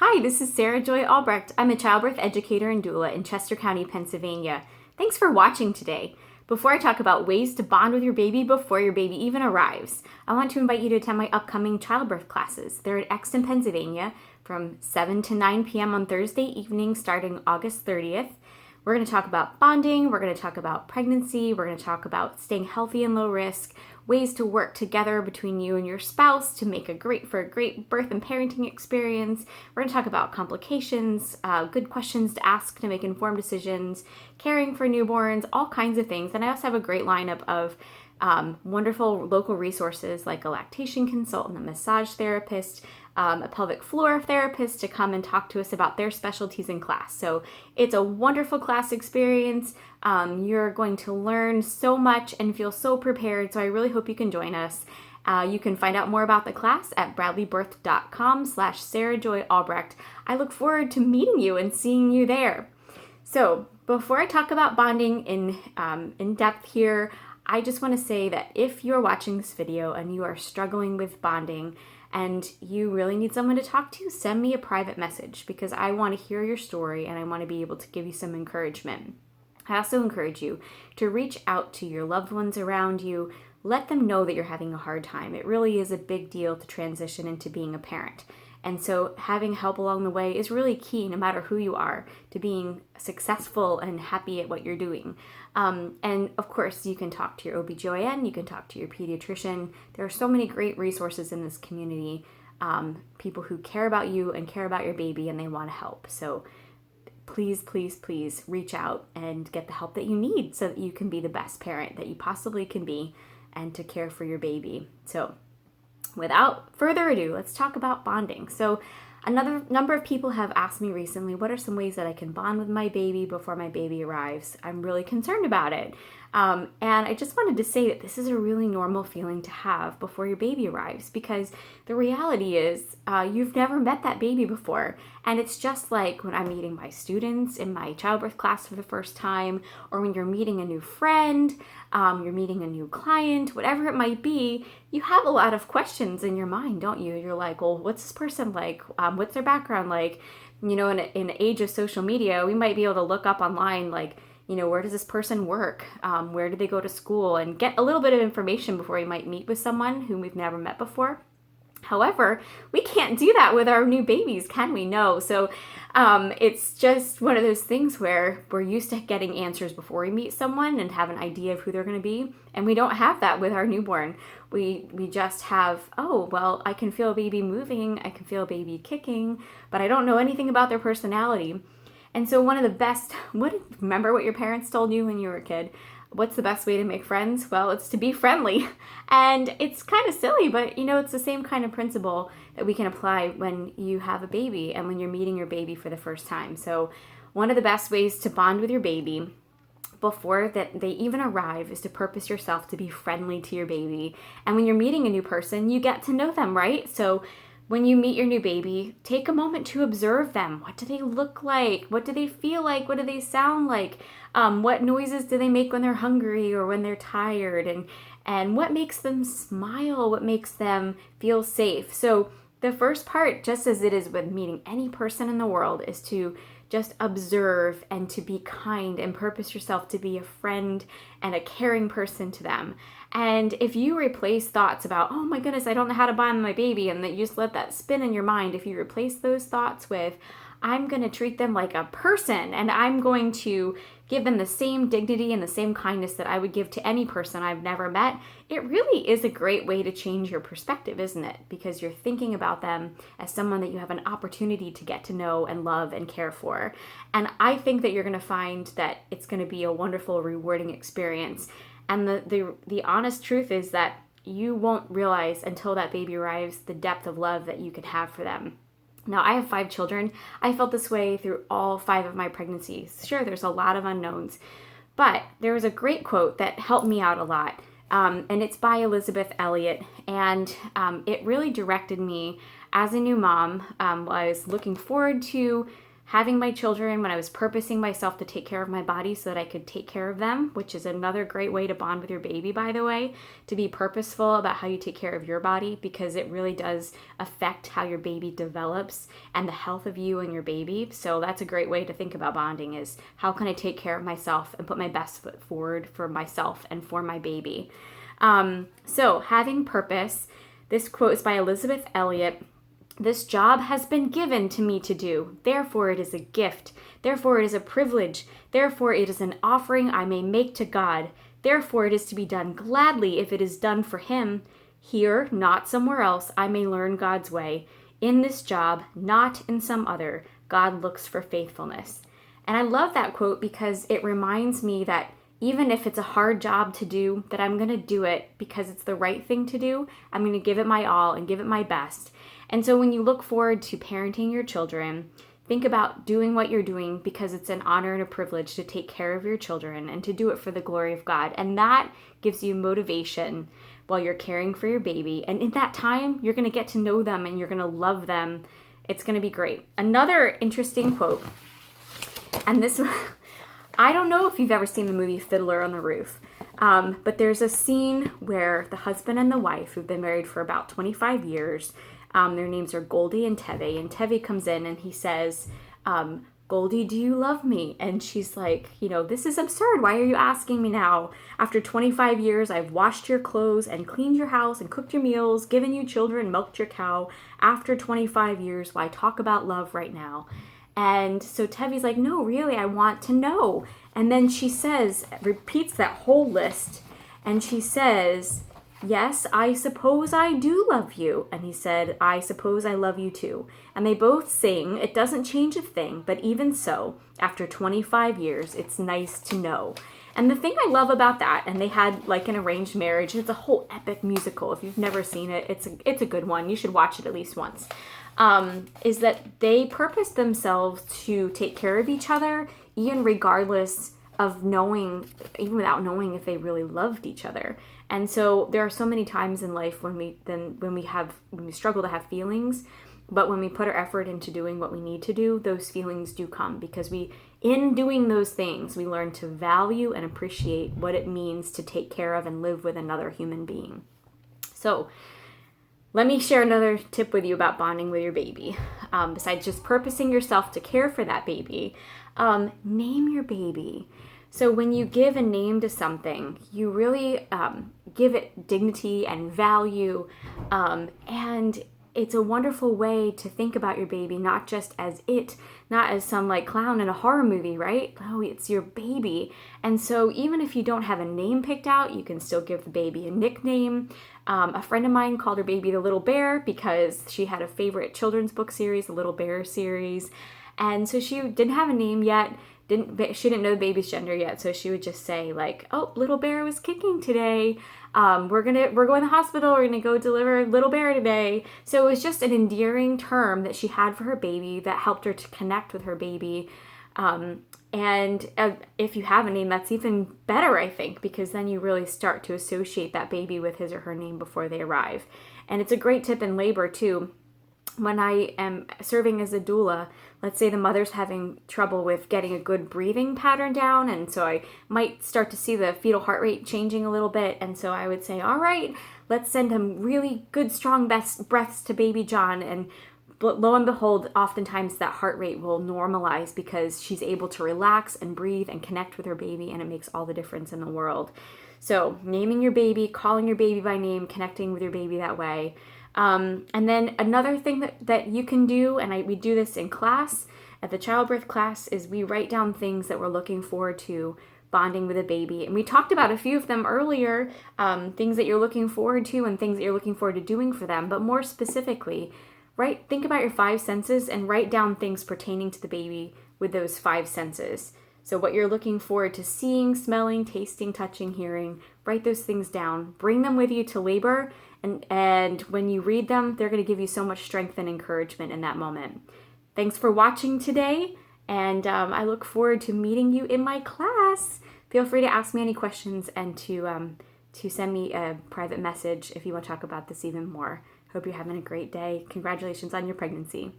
Hi, this is Sarah Joy Albrecht. I'm a childbirth educator and doula in Chester County, Pennsylvania. Thanks for watching today. Before I talk about ways to bond with your baby before your baby even arrives, I want to invite you to attend my upcoming childbirth classes. They're at Exton, Pennsylvania from 7 to 9 p.m. on Thursday evening starting August 30th. We're going to talk about bonding, we're going to talk about pregnancy, we're going to talk about staying healthy and low risk, ways to work together between you and your spouse to make a great birth and parenting experience. We're going to talk about complications, good questions to ask to make informed decisions, caring for newborns, all kinds of things. And I also have a great lineup of wonderful local resources like a lactation consultant, a massage therapist, a pelvic floor therapist to come and talk to us about their specialties in class. So it's a wonderful class experience. You're going to learn so much and feel so prepared. So I really hope you can join us. You can find out more about the class at bradleybirth.com/SarahJoyAlbrecht. I look forward to meeting you and seeing you there. So before I talk about bonding in depth here, I just want to say that if you're watching this video and you are struggling with bonding and you really need someone to talk to, send me a private message because I want to hear your story and I want to be able to give you some encouragement. I also encourage you to reach out to your loved ones around you. Let them know that you're having a hard time. It really is a big deal to transition into being a parent. And so having help along the way is really key, no matter who you are, to being successful and happy at what you're doing. And of course, you can talk to your OBGYN, you can talk to your pediatrician. There are so many great resources in this community, people who care about you and care about your baby and they want to help. So please, please, please reach out and get the help that you need so that you can be the best parent that you possibly can be and to care for your baby. So without further ado, let's talk about bonding. So another number of people have asked me recently, what are some ways that I can bond with my baby before my baby arrives? I'm really concerned about it. And I just wanted to say that this is a really normal feeling to have before your baby arrives because the reality is you've never met that baby before. And it's just like when I'm meeting my students in my childbirth class for the first time, or when you're meeting a new friend, you're meeting a new client, whatever it might be, you have a lot of questions in your mind, don't you? You're like, well, what's this person like? What's their background like? You know, in the age of social media, we might be able to look up online, like, you know, where does this person work? Where do they go to school? And get a little bit of information before you might meet with someone whom we've never met before. However, we can't do that with our new babies, can we? No. So it's just one of those things where we're used to getting answers before we meet someone and have an idea of who they're going to be. And we don't have that with our newborn. We just have, oh, well, I can feel a baby moving. I can feel a baby kicking, but I don't know anything about their personality. And so one of the best, remember what your parents told you when you were a kid? What's the best way to make friends? Well, it's to be friendly. And it's kind of silly, but you know, it's the same kind of principle that we can apply when you have a baby and when you're meeting your baby for the first time. So one of the best ways to bond with your baby before that they even arrive is to purpose yourself to be friendly to your baby. And when you're meeting a new person, you get to know them, right? So when you meet your new baby, take a moment to observe them. What do they look like? What do they feel like? What do they sound like? What noises do they make when they're hungry or when they're tired? And what makes them smile? What makes them feel safe? So the first part, just as it is with meeting any person in the world, is to just observe and to be kind and purpose yourself to be a friend and a caring person to them. And if you replace thoughts about, oh my goodness, I don't know how to bond with my baby, and that you just let that spin in your mind, if you replace those thoughts with, I'm going to treat them like a person and I'm going to give them the same dignity and the same kindness that I would give to any person I've never met, it really is a great way to change your perspective, isn't it? Because you're thinking about them as someone that you have an opportunity to get to know and love and care for. And I think that you're going to find that it's going to be a wonderful, rewarding experience. And the honest truth is that you won't realize until that baby arrives the depth of love that you can have for them. Now, I have 5 children. I felt this way through all 5 of my pregnancies. Sure, there's a lot of unknowns, but there was a great quote that helped me out a lot, and it's by Elizabeth Elliot, and it really directed me as a new mom. I was looking forward to having my children, when I was purposing myself to take care of my body so that I could take care of them, which is another great way to bond with your baby, by the way, to be purposeful about how you take care of your body, because it really does affect how your baby develops and the health of you and your baby. So that's a great way to think about bonding, is how can I take care of myself and put my best foot forward for myself and for my baby. So having purpose, this quote is by Elizabeth Elliot. This job has been given to me to do. Therefore, it is a gift. Therefore, it is a privilege. Therefore, it is an offering I may make to God. Therefore, it is to be done gladly if it is done for Him. Here, not somewhere else, I may learn God's way. In this job, not in some other, God looks for faithfulness. And I love that quote because it reminds me that even if it's a hard job to do, that I'm going to do it because it's the right thing to do. I'm going to give it my all and give it my best. And so when you look forward to parenting your children, think about doing what you're doing because it's an honor and a privilege to take care of your children and to do it for the glory of God. And that gives you motivation while you're caring for your baby. And in that time, you're going to get to know them and you're going to love them. It's going to be great. Another interesting quote, and this one, I don't know if you've ever seen the movie Fiddler on the Roof, but there's a scene where the husband and the wife, who've been married for about 25 years, their names are Goldie and Tevye, and Tevye comes in and he says, Goldie, do you love me? And she's like, this is absurd. Why are you asking me now? After 25 years, I've washed your clothes and cleaned your house and cooked your meals, given you children, milked your cow. After 25 years, why talk about love right now? And so Tevye's like, no, really, I want to know. And then she says, repeats that whole list, and she says, yes, I suppose I do love you. And he said, I suppose I love you too. And they both sing, it doesn't change a thing, but even so, after 25 years, it's nice to know. And the thing I love about that, and they had like an arranged marriage, it's a whole epic musical. If you've never seen it, it's a good one. You should watch it at least once. Is that they purpose themselves to take care of each other, even regardless of knowing, even without knowing if they really loved each other. And so there are so many times in life when we struggle to have feelings, but when we put our effort into doing what we need to do, those feelings do come, because in doing those things, we learn to value and appreciate what it means to take care of and live with another human being. So let me share another tip with you about bonding with your baby. Besides just purposing yourself to care for that baby, name your baby. So when you give a name to something, you really give it dignity and value, and it's a wonderful way to think about your baby, not just as not as some like clown in a horror movie, right? Oh, it's your baby. And so even if you don't have a name picked out, you can still give the baby a nickname. A friend of mine called her baby the Little Bear because she had a favorite children's book series, the Little Bear series. And so she didn't have a name yet. She didn't know the baby's gender yet, so she would just say like, "Oh, Little Bear was kicking today. We're going to the hospital. We're gonna go deliver Little Bear today." So it was just an endearing term that she had for her baby that helped her to connect with her baby. And if you have a name, that's even better, I think, because then you really start to associate that baby with his or her name before they arrive. And it's a great tip in labor too. When I am serving as a doula, let's say the mother's having trouble with getting a good breathing pattern down, and so I might start to see the fetal heart rate changing a little bit, and so I would say, all right, let's send him really good, strong breaths to baby John, and lo and behold, oftentimes that heart rate will normalize because she's able to relax and breathe and connect with her baby, and it makes all the difference in the world. So naming your baby, calling your baby by name, connecting with your baby that way. And then another thing that you can do, and we do this in class, at the childbirth class, is we write down things that we're looking forward to bonding with a baby. And we talked about a few of them earlier, things that you're looking forward to and things that you're looking forward to doing for them. But more specifically, think about your 5 senses and write down things pertaining to the baby with those 5 senses. So what you're looking forward to seeing, smelling, tasting, touching, hearing, write those things down, bring them with you to labor, and when you read them, they're going to give you so much strength and encouragement in that moment. Thanks for watching today, and I look forward to meeting you in my class. Feel free to ask me any questions and to send me a private message if you want to talk about this even more. Hope you're having a great day. Congratulations on your pregnancy.